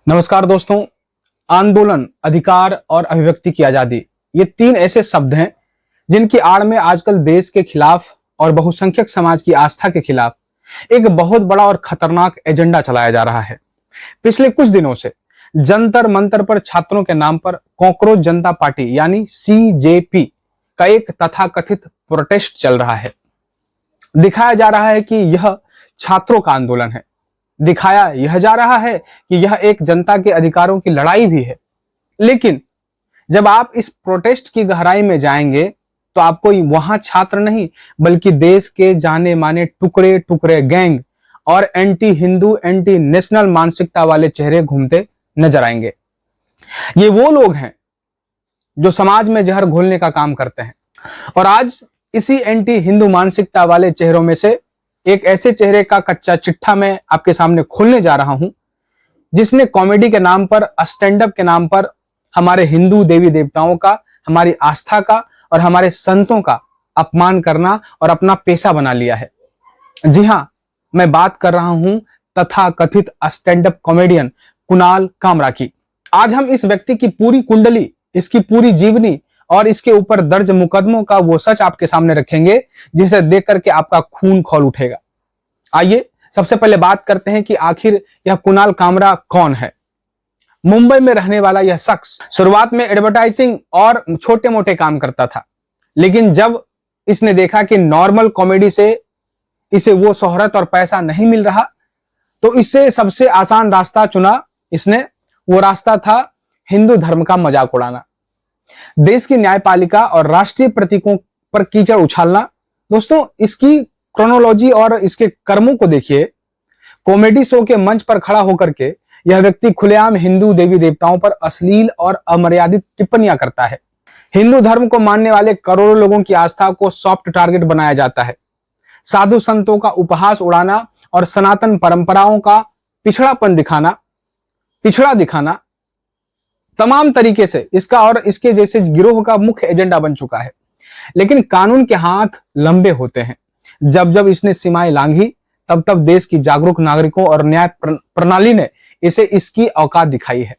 नमस्कार दोस्तों। आंदोलन, अधिकार और अभिव्यक्ति की आजादी, ये तीन ऐसे शब्द हैं जिनकी आड़ में आजकल देश के खिलाफ और बहुसंख्यक समाज की आस्था के खिलाफ एक बहुत बड़ा और खतरनाक एजेंडा चलाया जा रहा है। पिछले कुछ दिनों से जंतर मंतर पर छात्रों के नाम पर कॉकरोच जनता पार्टी यानी सीजेपी का एक तथाकथित प्रोटेस्ट चल रहा है। दिखाया जा रहा है कि यह छात्रों का आंदोलन है, दिखाया यह जा रहा है कि यह एक जनता के अधिकारों की लड़ाई भी है। लेकिन जब आप इस प्रोटेस्ट की गहराई में जाएंगे तो आपको वहां छात्र नहीं बल्कि देश के जाने माने टुकड़े टुकड़े गैंग और एंटी हिंदू, एंटी नेशनल मानसिकता वाले चेहरे घूमते नजर आएंगे। ये वो लोग हैं जो समाज में जहर घोलने का काम करते हैं। और आज इसी एंटी हिंदू मानसिकता वाले चेहरों में से एक ऐसे चेहरे का कच्चा चिट्ठा मैं आपके सामने खोलने जा रहा हूं, जिसने कॉमेडी के नाम पर, स्टैंड अप के नाम पर हमारे हिंदू देवी देवताओं का, हमारी आस्था का और हमारे संतों का अपमान करना और अपना पेशा बना लिया है। जी हां, मैं बात कर रहा हूं तथाकथित stand up comedian Kunal Kamra की। आज हम इस व्यक्ति की पूरी कुंडली, इसकी पूरी जीवनी और इसके ऊपर दर्ज मुकदमों का वो सच आपके सामने रखेंगे जिसे देख करके आपका खून खौल उठेगा। आइए सबसे पहले बात करते हैं कि आखिर यह कुणाल कामरा कौन है। मुंबई में रहने वाला यह शख्स शुरुआत में एडवर्टाइजिंग और छोटे मोटे काम करता था, लेकिन जब इसने देखा कि नॉर्मल कॉमेडी से इसे वो शोहरत और पैसा नहीं मिल रहा तो इससे सबसे आसान रास्ता चुना इसने। वो रास्ता था हिंदू धर्म का मजाक उड़ाना, देश की न्यायपालिका और राष्ट्रीय प्रतीकों पर कीचड़ उछालना। दोस्तों, इसकी क्रोनोलॉजी और इसके कर्मों को देखिए। कॉमेडी शो के मंच पर खड़ा होकर के यह व्यक्ति खुलेआम हिंदू देवी देवताओं पर अश्लील और अमर्यादित टिप्पणियां करता है। हिंदू धर्म को मानने वाले करोड़ों लोगों की आस्था को सॉफ्ट टारगेट बनाया जाता है। साधु संतों का उपहास उड़ाना और सनातन परंपराओं का पिछड़ा दिखाना तमाम तरीके से इसका और इसके जैसे गिरोह का मुख्य एजेंडा बन चुका है। लेकिन कानून के हाथ लंबे होते हैं। जब जब इसने सीमाएं लांघी तब तब देश की जागरूक नागरिकों और न्याय प्रणाली ने इसे इसकी औकात दिखाई है।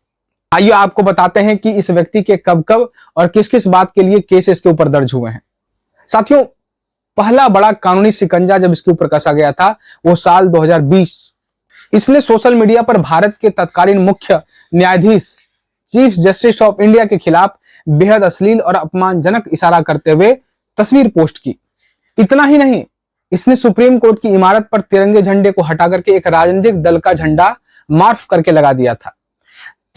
आइए आपको बताते हैं कि इस व्यक्ति के कब कब और किस किस बात के लिए केस इसके ऊपर दर्ज हुए हैं। साथियों, पहला बड़ा कानूनी शिकंजा जब इसके ऊपर कसा गया था वो साल 2020। इसने सोशल मीडिया पर भारत के तत्कालीन मुख्य न्यायाधीश, चीफ जस्टिस ऑफ इंडिया के खिलाफ बेहद अश्लील और अपमानजनक इशारा करते हुए तस्वीर पोस्ट की। इतना ही नहीं, इसने सुप्रीम कोर्ट की इमारत पर तिरंगे झंडे को हटा करके एक राजनीतिक दल का झंडा मार्फ करके लगा दिया था।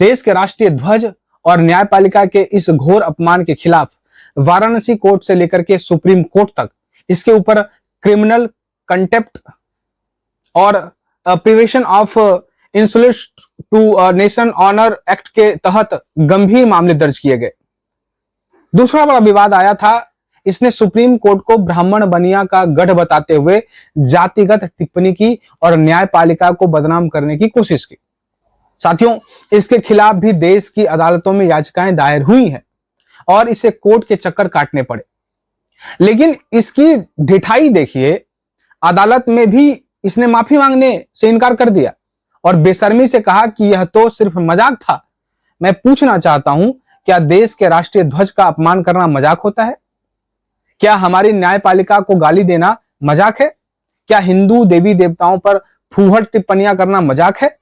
देश के राष्ट्रीय ध्वज और न्यायपालिका के इस घोर अपमान के खिलाफ वाराणसी कोर्ट से लेकर के सुप्रीम कोर्ट तक इसके ऊपर क्रिमिनल कंटेप्ट और prevention of insult to nation honour act के तहत गंभीर मामले दर्ज किए गए। दूसरा बड़ा विवाद आया था, इसने सुप्रीम कोर्ट को ब्राह्मण बनिया का गढ़ बताते हुए जातिगत टिप्पणी की और न्यायपालिका को बदनाम करने की कोशिश की। साथियों, इसके खिलाफ भी देश की अदालतों में याचिकाएं दायर हुई हैं और इसे कोर्ट के चक्कर काटने पड़े। लेकिन इसकी ढिठाई देखिए, अदालत में भी इसने माफी मांगने से इनकार कर दिया और बेशर्मी से कहा कि यह तो सिर्फ मजाक था। मैं पूछना चाहता हूं, क्या देश के राष्ट्रीय ध्वज का अपमान करना मजाक होता है? क्या हमारी न्यायपालिका को गाली देना मजाक है? क्या हिंदू देवी देवताओं पर फूहड़ टिप्पणियां करना मजाक है?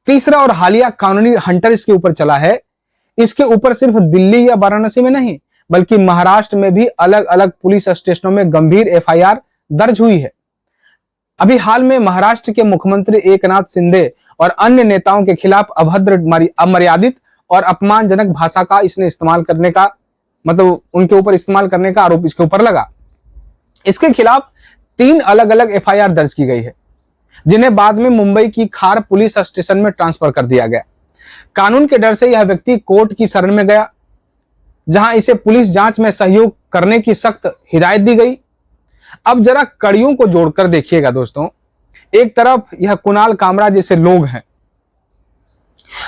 तीसरा और हालिया कानूनी हंटर इसके ऊपर चला है। इसके ऊपर सिर्फ दिल्ली या वाराणसी में नहीं बल्कि महाराष्ट्र में भी अलग अलग पुलिस स्टेशनों में गंभीर एफआईआर दर्ज हुई है। अभी हाल में महाराष्ट्र के मुख्यमंत्री एकनाथ शिंदे और अन्य नेताओं के खिलाफ अभद्र, अमर्यादित और अपमानजनक भाषा का इसने इस्तेमाल करने का, मतलब उनके ऊपर इस्तेमाल करने का आरोप इसके ऊपर लगा। इसके खिलाफ 3 अलग अलग एफआईआर दर्ज की गई है, जिन्हें बाद में मुंबई की खार पुलिस स्टेशन में ट्रांसफर कर दिया गया। कानून के डर से यह व्यक्ति कोर्ट की शरण में गया, जहां इसे पुलिस जांच में सहयोग करने की सख्त हिदायत दी गई। अब जरा कड़ियों को जोड़कर देखिएगा दोस्तों। एक तरफ यह कुणाल कामरा जैसे लोग हैं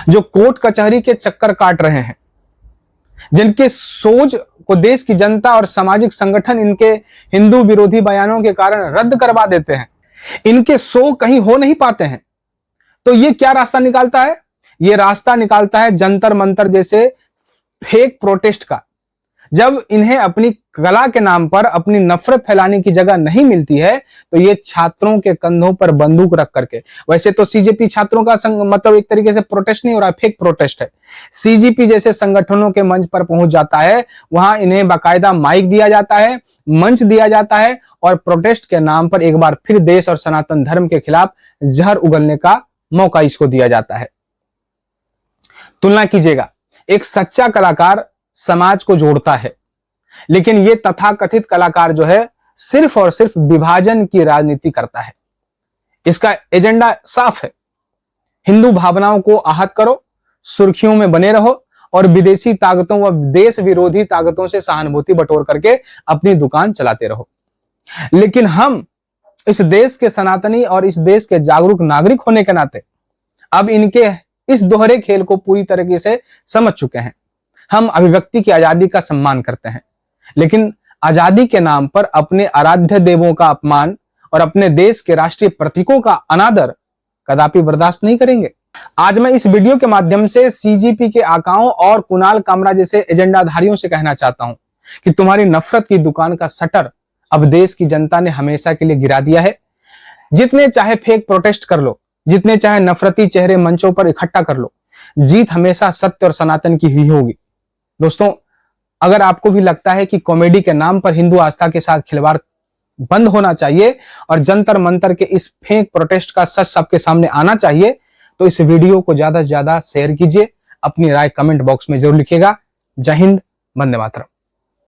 जो कोर्ट कचहरी के चक्कर काट रहे हैं, जिनके सोच को देश की जनता और सामाजिक संगठन इनके हिंदू विरोधी बयानों के कारण रद्द करवा देते हैं। इनके शो कहीं हो नहीं पाते हैं। तो ये क्या रास्ता निकालता है? ये रास्ता निकालता है जंतर मंतर जैसे फेक प्रोटेस्ट का। जब इन्हें अपनी कला के नाम पर अपनी नफरत फैलाने की जगह नहीं मिलती है तो ये छात्रों के कंधों पर बंदूक रख करके, वैसे तो सीजेपी छात्रों का मतलब एक तरीके से प्रोटेस्ट नहीं हो रहा, फेक प्रोटेस्ट है। सीजीपी जैसे संगठनों के मंच पर पहुंच जाता है, वहां इन्हें बाकायदा माइक दिया जाता है, मंच दिया जाता है और प्रोटेस्ट के नाम पर एक बार फिर देश और सनातन धर्म के खिलाफ जहर उगलने का मौका इसको दिया जाता है। तुलना कीजिएगा, एक सच्चा कलाकार समाज को जोड़ता है, लेकिन ये तथाकथित कलाकार जो है सिर्फ और सिर्फ विभाजन की राजनीति करता है। इसका एजेंडा साफ है, हिंदू भावनाओं को आहत करो, सुर्खियों में बने रहो और विदेशी ताकतों व देश विरोधी ताकतों से सहानुभूति बटोर करके अपनी दुकान चलाते रहो। लेकिन हम इस देश के सनातनी और इस देश के जागरूक नागरिक होने के नाते अब इनके इस दोहरे खेल को पूरी तरीके से समझ चुके हैं। हम अभिव्यक्ति की आजादी का सम्मान करते हैं, लेकिन आजादी के नाम पर अपने आराध्य देवों का अपमान और अपने देश के राष्ट्रीय प्रतीकों का अनादर कदापि बर्दाश्त नहीं करेंगे। आज मैं इस वीडियो के माध्यम से सीजीपी के आकाओं और कुणाल कामरा जैसे एजेंडाधारियों से कहना चाहता हूं कि तुम्हारी नफरत की दुकान का शटर अब देश की जनता ने हमेशा के लिए गिरा दिया है। जितने चाहे फेक प्रोटेस्ट कर लो, जितने चाहे नफरती चेहरे मंचों पर इकट्ठा कर लो, जीत हमेशा सत्य और सनातन की ही होगी। दोस्तों, अगर आपको भी लगता है कि कॉमेडी के नाम पर हिंदू आस्था के साथ खिलवाड़ बंद होना चाहिए और जंतर मंतर के इस फेक प्रोटेस्ट का सच सबके सामने आना चाहिए, तो इस वीडियो को ज्यादा से ज्यादा शेयर कीजिए। अपनी राय कमेंट बॉक्स में जरूर लिखिएगा। जय हिंद, वंदे मातरम।